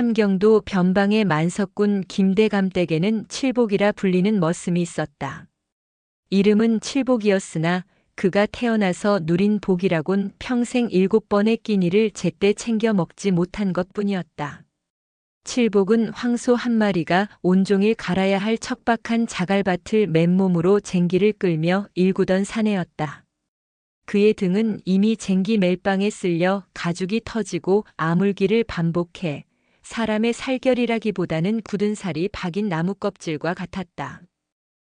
함경도 변방의 만석군 김대감 댁에는 칠복이라 불리는 머슴이 있었다. 이름은 칠복이었으나 그가 태어나서 누린 복이라곤 평생 7번의 끼니를 제때 챙겨 먹지 못한 것뿐이었다. 칠복은 황소 한 마리가 온종일 갈아야 할 척박한 자갈밭을 맨몸으로 쟁기를 끌며 일구던 사내였다. 그의 등은 이미 쟁기 멜빵에 쓸려 가죽이 터지고 아물기를 반복해 사람의 살결이라기보다는 굳은 살이 박인 나무 껍질과 같았다.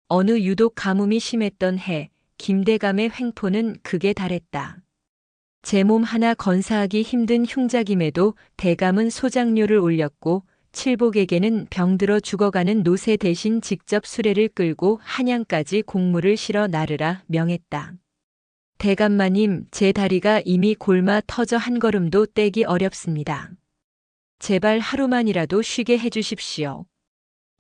어느 유독 가뭄이 심했던 해, 김대감의 횡포는 극에 달했다. 제 몸 하나 건사하기 힘든 흉작임에도 대감은 소장료를 올렸고 칠복에게는 병들어 죽어가는 노새 대신 직접 수레를 끌고 한양까지 곡물을 실어 나르라 명했다. 대감마님, 제 다리가 이미 골마 터져 한 걸음도 떼기 어렵습니다. 제발 하루만이라도 쉬게 해주십시오.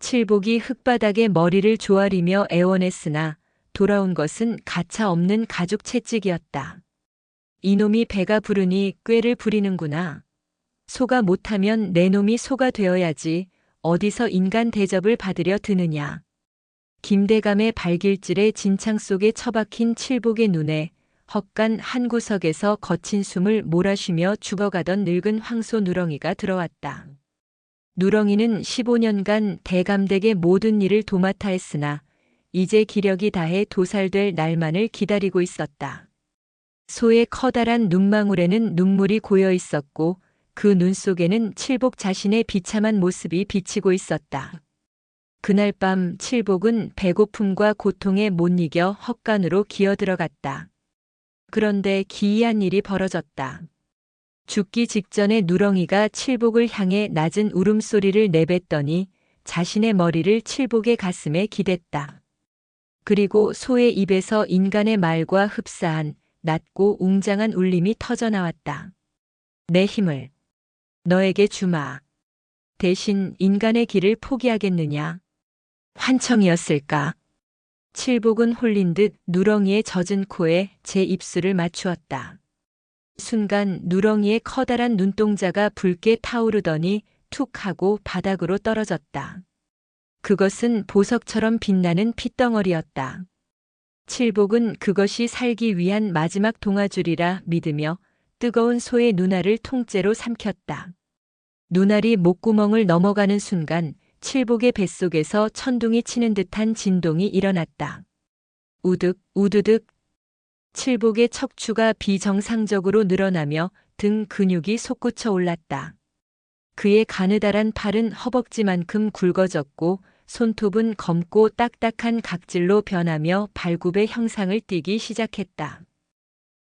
칠복이 흙바닥에 머리를 조아리며 애원했으나 돌아온 것은 가차 없는 가죽 채찍이었다. 이놈이 배가 부르니 꾀를 부리는구나. 소가 못하면 내 놈이 소가 되어야지 어디서 인간 대접을 받으려 드느냐. 김대감의 발길질에 진창 속에 처박힌 칠복의 눈에 헛간 한 구석에서 거친 숨을 몰아쉬며 죽어가던 늙은 황소 누렁이가 들어왔다. 누렁이는 15년간 대감댁의 모든 일을 도맡아 했으나 이제 기력이 다해 도살될 날만을 기다리고 있었다. 소의 커다란 눈망울에는 눈물이 고여 있었고 그 눈 속에는 칠복 자신의 비참한 모습이 비치고 있었다. 그날 밤 칠복은 배고픔과 고통에 못 이겨 헛간으로 기어들어갔다. 그런데 기이한 일이 벌어졌다. 죽기 직전에 누렁이가 칠복을 향해 낮은 울음소리를 내뱉더니 자신의 머리를 칠복의 가슴에 기댔다. 그리고 소의 입에서 인간의 말과 흡사한 낮고 웅장한 울림이 터져나왔다. 내 힘을 너에게 주마. 대신 인간의 길을 포기하겠느냐? 환청이었을까? 칠복은 홀린 듯 누렁이의 젖은 코에 제 입술을 맞추었다. 순간 누렁이의 커다란 눈동자가 붉게 타오르더니 툭 하고 바닥으로 떨어졌다. 그것은 보석처럼 빛나는 핏덩어리였다. 칠복은 그것이 살기 위한 마지막 동아줄이라 믿으며 뜨거운 소의 눈알을 통째로 삼켰다. 눈알이 목구멍을 넘어가는 순간 칠복의 뱃속에서 천둥이 치는 듯한 진동이 일어났다. 우득, 우드득. 칠복의 척추가 비정상적으로 늘어나며 등 근육이 솟구쳐 올랐다. 그의 가느다란 팔은 허벅지만큼 굵어졌고 손톱은 검고 딱딱한 각질로 변하며 발굽의 형상을 띠기 시작했다.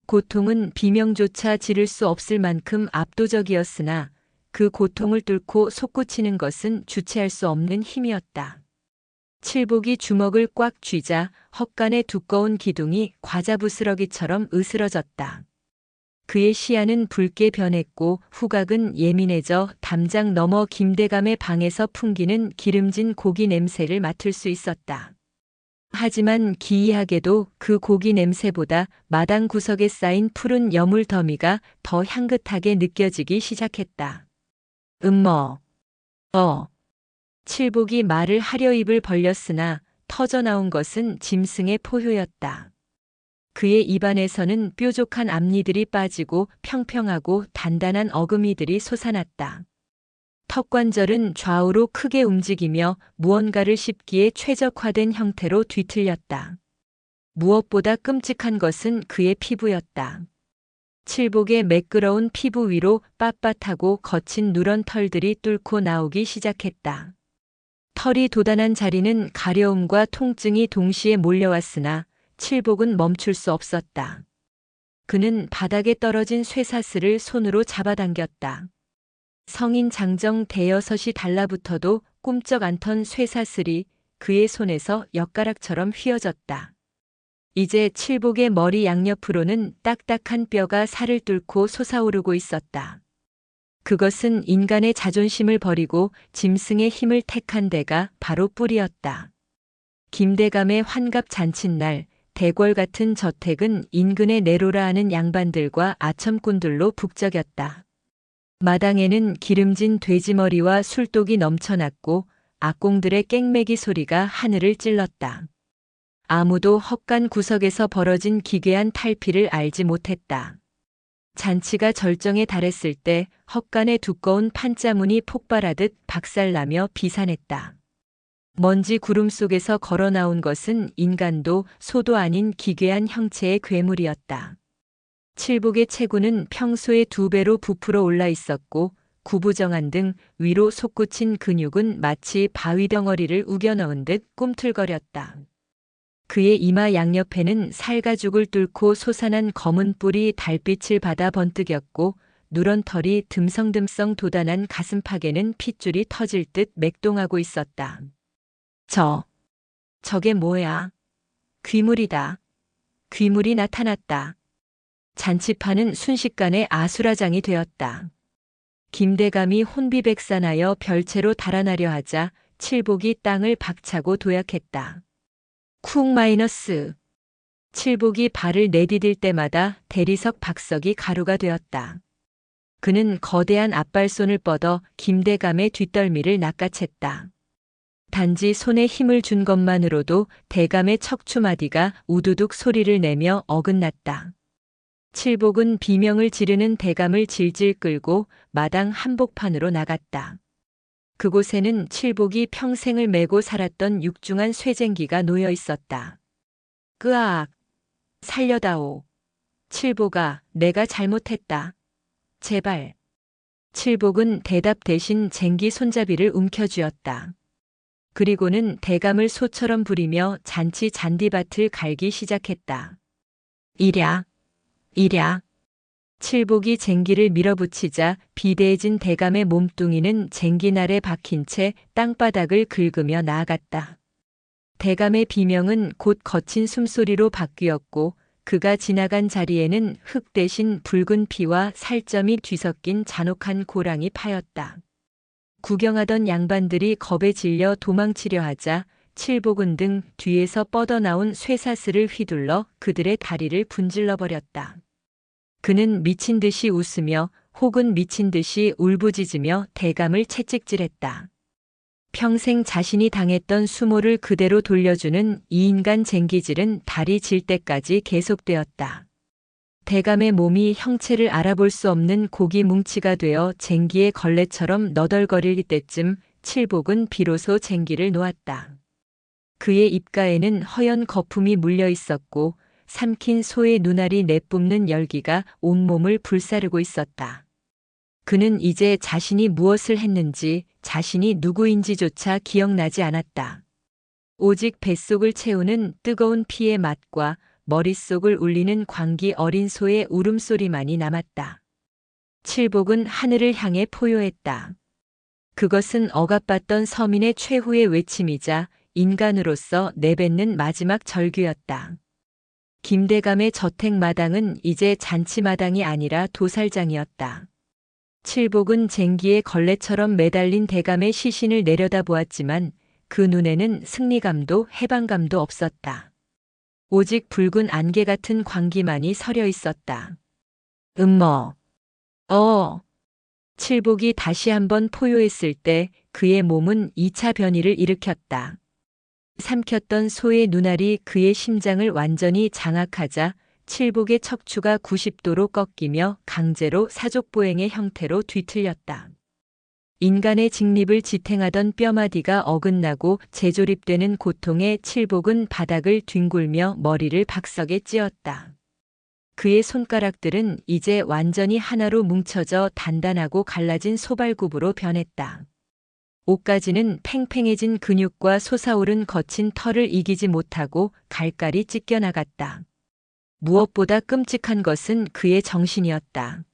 고통은 비명조차 지를 수 없을 만큼 압도적이었으나 그 고통을 뚫고 솟구치는 것은 주체할 수 없는 힘이었다. 칠복이 주먹을 꽉 쥐자 헛간의 두꺼운 기둥이 과자 부스러기처럼 으스러졌다. 그의 시야는 붉게 변했고 후각은 예민해져 담장 너머 김대감의 방에서 풍기는 기름진 고기 냄새를 맡을 수 있었다. 하지만 기이하게도 그 고기 냄새보다 마당 구석에 쌓인 푸른 여물 더미가 더 향긋하게 느껴지기 시작했다. 칠복이 말을 하려 입을 벌렸으나 터져나온 것은 짐승의 포효였다. 그의 입안에서는 뾰족한 앞니들이 빠지고 평평하고 단단한 어금니들이 솟아났다. 턱관절은 좌우로 크게 움직이며 무언가를 씹기에 최적화된 형태로 뒤틀렸다. 무엇보다 끔찍한 것은 그의 피부였다. 칠복의 매끄러운 피부 위로 빳빳하고 거친 누런 털들이 뚫고 나오기 시작했다. 털이 돋아난 자리는 가려움과 통증이 동시에 몰려왔으나 칠복은 멈출 수 없었다. 그는 바닥에 떨어진 쇠사슬을 손으로 잡아당겼다. 성인 장정 대여섯이 달라붙어도 꿈쩍 않던 쇠사슬이 그의 손에서 엿가락처럼 휘어졌다. 이제 칠복의 머리 양옆으로는 딱딱한 뼈가 살을 뚫고 솟아오르고 있었다. 그것은 인간의 자존심을 버리고 짐승의 힘을 택한 데가 바로 뿌리였다. 김대감의 환갑 잔칫날 대궐 같은 저택은 인근의 내로라 하는 양반들과 아첨꾼들로 북적였다. 마당에는 기름진 돼지머리와 술독이 넘쳐났고 악공들의 깽매기 소리가 하늘을 찔렀다. 아무도 헛간 구석에서 벌어진 기괴한 탈피를 알지 못했다. 잔치가 절정에 달했을 때 헛간의 두꺼운 판자문이 폭발하듯 박살나며 비산했다. 먼지 구름 속에서 걸어 나온 것은 인간도 소도 아닌 기괴한 형체의 괴물이었다. 칠복의 체구는 평소의 2배로 부풀어 올라 있었고 구부정한 등 위로 솟구친 근육은 마치 바위 덩어리를 우겨 넣은 듯 꿈틀거렸다. 그의 이마 양옆에는 살가죽을 뚫고 솟아난 검은 뿔이 달빛을 받아 번뜩였고 누런 털이 듬성듬성 돋아난 가슴팍에는 핏줄이 터질 듯 맥동하고 있었다. 저게 뭐야? 귀물이다. 귀물이 나타났다. 잔치판은 순식간에 아수라장이 되었다. 김대감이 혼비백산하여 별채로 달아나려 하자 칠복이 땅을 박차고 도약했다. 쿵 마이너스. 칠복이 발을 내디딜 때마다 대리석 박석이 가루가 되었다. 그는 거대한 앞발손을 뻗어 김대감의 뒷덜미를 낚아챘다. 단지 손에 힘을 준 것만으로도 대감의 척추마디가 우두둑 소리를 내며 어긋났다. 칠복은 비명을 지르는 대감을 질질 끌고 마당 한복판으로 나갔다. 그곳에는 칠복이 평생을 메고 살았던 육중한 쇠쟁기가 놓여 있었다. 끄악! 살려다오. 칠복아, 내가 잘못했다. 제발. 칠복은 대답 대신 쟁기 손잡이를 움켜쥐었다. 그리고는 대감을 소처럼 부리며 잔치 잔디밭을 갈기 시작했다. 이랴. 칠복이 쟁기를 밀어붙이자 비대해진 대감의 몸뚱이는 쟁기날에 박힌 채 땅바닥을 긁으며 나아갔다. 대감의 비명은 곧 거친 숨소리로 바뀌었고 그가 지나간 자리에는 흙 대신 붉은 피와 살점이 뒤섞인 잔혹한 고랑이 파였다. 구경하던 양반들이 겁에 질려 도망치려 하자 칠복은 등 뒤에서 뻗어나온 쇠사슬을 휘둘러 그들의 다리를 분질러 버렸다. 그는 미친 듯이 웃으며 혹은 미친 듯이 울부짖으며 대감을 채찍질했다. 평생 자신이 당했던 수모를 그대로 돌려주는 이 인간 쟁기질은 다리 질 때까지 계속되었다. 대감의 몸이 형체를 알아볼 수 없는 고기 뭉치가 되어 쟁기의 걸레처럼 너덜거릴 때쯤 칠복은 비로소 쟁기를 놓았다. 그의 입가에는 허연 거품이 물려 있었고 삼킨 소의 눈알이 내뿜는 열기가 온몸을 불사르고 있었다. 그는 이제 자신이 무엇을 했는지 자신이 누구인지조차 기억나지 않았다. 오직 뱃속을 채우는 뜨거운 피의 맛과 머릿속을 울리는 광기 어린 소의 울음소리만이 남았다. 칠복은 하늘을 향해 포효했다. 그것은 억압받던 서민의 최후의 외침이자 인간으로서 내뱉는 마지막 절규였다. 김대감의 저택 마당은 이제 잔치마당이 아니라 도살장이었다. 칠복은 쟁기의 걸레처럼 매달린 대감의 시신을 내려다보았지만 그 눈에는 승리감도 해방감도 없었다. 오직 붉은 안개 같은 광기만이 서려 있었다. 칠복이 다시 한번 포효했을 때 그의 몸은 2차 변이를 일으켰다. 삼켰던 소의 눈알이 그의 심장을 완전히 장악하자 칠복의 척추가 90도로 꺾이며 강제로 사족보행의 형태로 뒤틀렸다. 인간의 직립을 지탱하던 뼈마디가 어긋나고 재조립되는 고통에 칠복은 바닥을 뒹굴며 머리를 박석에 찧었다. 그의 손가락들은 이제 완전히 하나로 뭉쳐져 단단하고 갈라진 소발굽으로 변했다. 옷가지는 팽팽해진 근육과 솟아오른 거친 털을 이기지 못하고 갈갈이 찢겨나갔다. 무엇보다 끔찍한 것은 그의 정신이었다.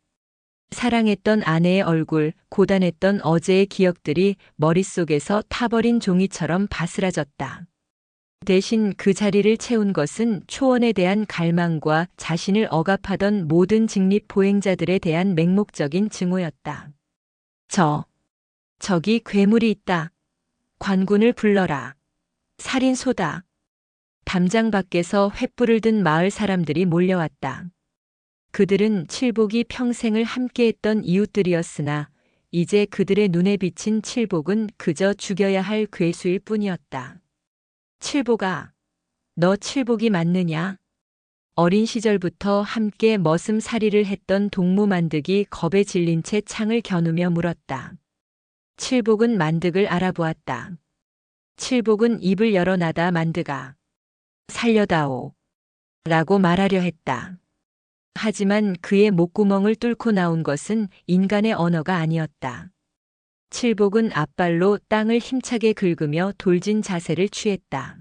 사랑했던 아내의 얼굴, 고단했던 어제의 기억들이 머릿속에서 타버린 종이처럼 바스라졌다. 대신 그 자리를 채운 것은 초원에 대한 갈망과 자신을 억압하던 모든 직립 보행자들에 대한 맹목적인 증오였다. 저기 괴물이 있다. 관군을 불러라. 살인소다. 담장 밖에서 횃불을 든 마을 사람들이 몰려왔다. 그들은 칠복이 평생을 함께했던 이웃들이었으나 이제 그들의 눈에 비친 칠복은 그저 죽여야 할 괴수일 뿐이었다. 칠복아, 너 칠복이 맞느냐? 어린 시절부터 함께 머슴살이를 했던 동무 만득이 겁에 질린 채 창을 겨누며 물었다. 칠복은 만득을 알아보았다. 칠복은 입을 열어나다 만득아, 살려다오 라고 말하려 했다. 하지만 그의 목구멍을 뚫고 나온 것은 인간의 언어가 아니었다. 칠복은 앞발로 땅을 힘차게 긁으며 돌진 자세를 취했다.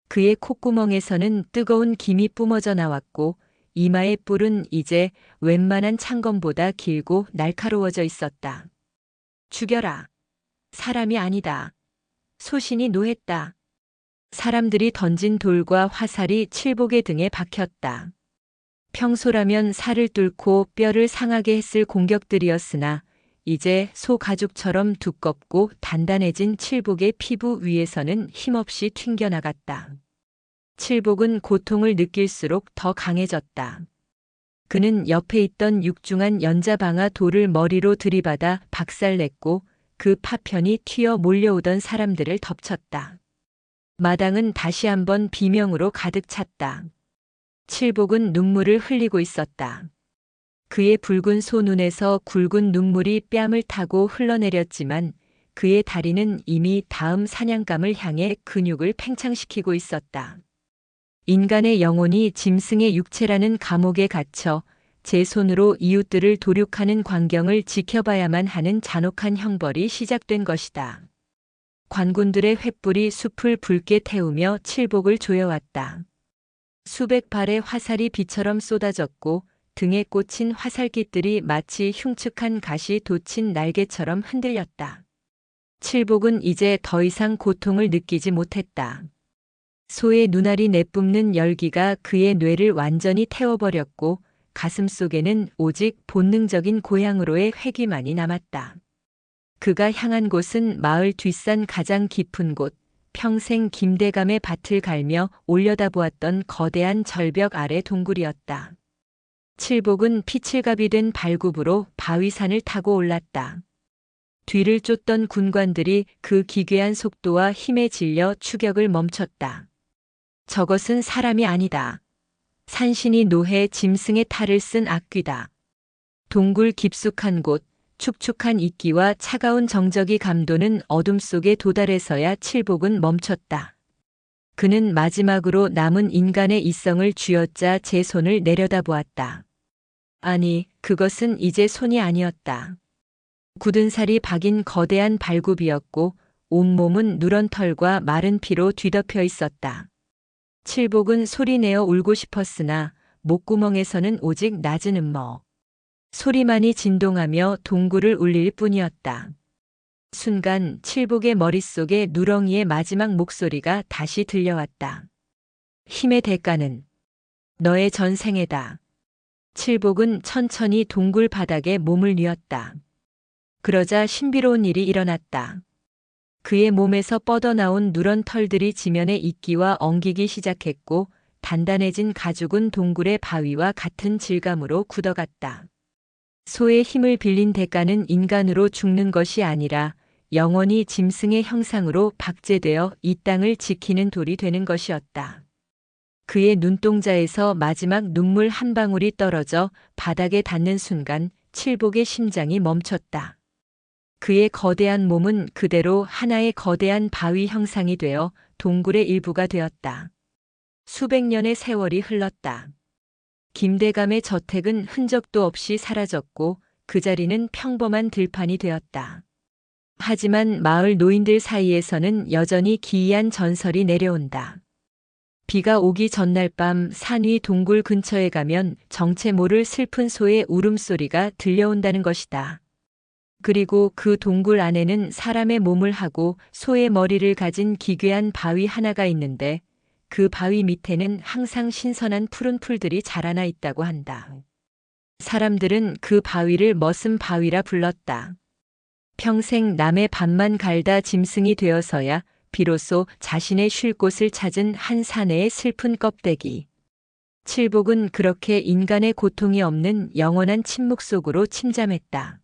그의 콧구멍에서는 뜨거운 김이 뿜어져 나왔고 이마의 뿔은 이제 웬만한 창검보다 길고 날카로워져 있었다. 죽여라. 사람이 아니다. 소신이 노했다. 사람들이 던진 돌과 화살이 칠복의 등에 박혔다. 평소라면 살을 뚫고 뼈를 상하게 했을 공격들이었으나 이제 소 가죽처럼 두껍고 단단해진 칠복의 피부 위에서는 힘없이 튕겨나갔다. 칠복은 고통을 느낄수록 더 강해졌다. 그는 옆에 있던 육중한 연자방아 돌을 머리로 들이받아 박살냈고 그 파편이 튀어 몰려오던 사람들을 덮쳤다. 마당은 다시 한번 비명으로 가득 찼다. 칠복은 눈물을 흘리고 있었다. 그의 붉은 소눈에서 굵은 눈물이 뺨을 타고 흘러내렸지만 그의 다리는 이미 다음 사냥감을 향해 근육을 팽창시키고 있었다. 인간의 영혼이 짐승의 육체라는 감옥에 갇혀 제 손으로 이웃들을 도륙하는 광경을 지켜봐야만 하는 잔혹한 형벌이 시작된 것이다. 관군들의 횃불이 숲을 붉게 태우며 칠복을 조여왔다. 수백 발의 화살이 비처럼 쏟아졌고 등에 꽂힌 화살깃들이 마치 흉측한 가시 돋친 날개처럼 흔들렸다. 칠복은 이제 더 이상 고통을 느끼지 못했다. 소의 눈알이 내뿜는 열기가 그의 뇌를 완전히 태워버렸고 가슴 속에는 오직 본능적인 고향으로의 회귀만이 남았다. 그가 향한 곳은 마을 뒷산 가장 깊은 곳, 평생 김대감의 밭을 갈며 올려다보았던 거대한 절벽 아래 동굴이었다. 칠복은 피칠갑이 된 발굽으로 바위산을 타고 올랐다. 뒤를 쫓던 군관들이 그 기괴한 속도와 힘에 질려 추격을 멈췄다. 저것은 사람이 아니다. 산신이 노해 짐승의 탈을 쓴 악귀다. 동굴 깊숙한 곳, 축축한 이끼와 차가운 정적이 감도는 어둠 속에 도달해서야 칠복은 멈췄다. 그는 마지막으로 남은 인간의 이성을 쥐어짜 제 손을 내려다보았다. 아니, 그것은 이제 손이 아니었다. 굳은 살이 박인 거대한 발굽이었고 온몸은 누런 털과 마른 피로 뒤덮여 있었다. 칠복은 소리내어 울고 싶었으나 목구멍에서는 오직 낮은 음모. 소리만이 진동하며 동굴을 울릴 뿐이었다. 순간 칠복의 머릿속에 누렁이의 마지막 목소리가 다시 들려왔다. 힘의 대가는 너의 전생에다. 칠복은 천천히 동굴 바닥에 몸을 뉘었다. 그러자 신비로운 일이 일어났다. 그의 몸에서 뻗어나온 누런 털들이 지면에 있기와 엉기기 시작했고 단단해진 가죽은 동굴의 바위와 같은 질감으로 굳어갔다. 소의 힘을 빌린 대가는 인간으로 죽는 것이 아니라 영원히 짐승의 형상으로 박제되어 이 땅을 지키는 돌이 되는 것이었다. 그의 눈동자에서 마지막 눈물 한 방울이 떨어져 바닥에 닿는 순간 칠복의 심장이 멈췄다. 그의 거대한 몸은 그대로 하나의 거대한 바위 형상이 되어 동굴의 일부가 되었다. 수백 년의 세월이 흘렀다. 김대감의 저택은 흔적도 없이 사라졌고 그 자리는 평범한 들판이 되었다. 하지만 마을 노인들 사이에서는 여전히 기이한 전설이 내려온다. 비가 오기 전날 밤 산 위 동굴 근처에 가면 정체 모를 슬픈 소의 울음소리가 들려온다는 것이다. 그리고 그 동굴 안에는 사람의 몸을 하고 소의 머리를 가진 기괴한 바위 하나가 있는데 그 바위 밑에는 항상 신선한 푸른 풀들이 자라나 있다고 한다. 사람들은 그 바위를 머슴 바위라 불렀다. 평생 남의 밭만 갈다 짐승이 되어서야 비로소 자신의 쉴 곳을 찾은 한 사내의 슬픈 껍데기. 칠복은 그렇게 인간의 고통이 없는 영원한 침묵 속으로 침잠했다.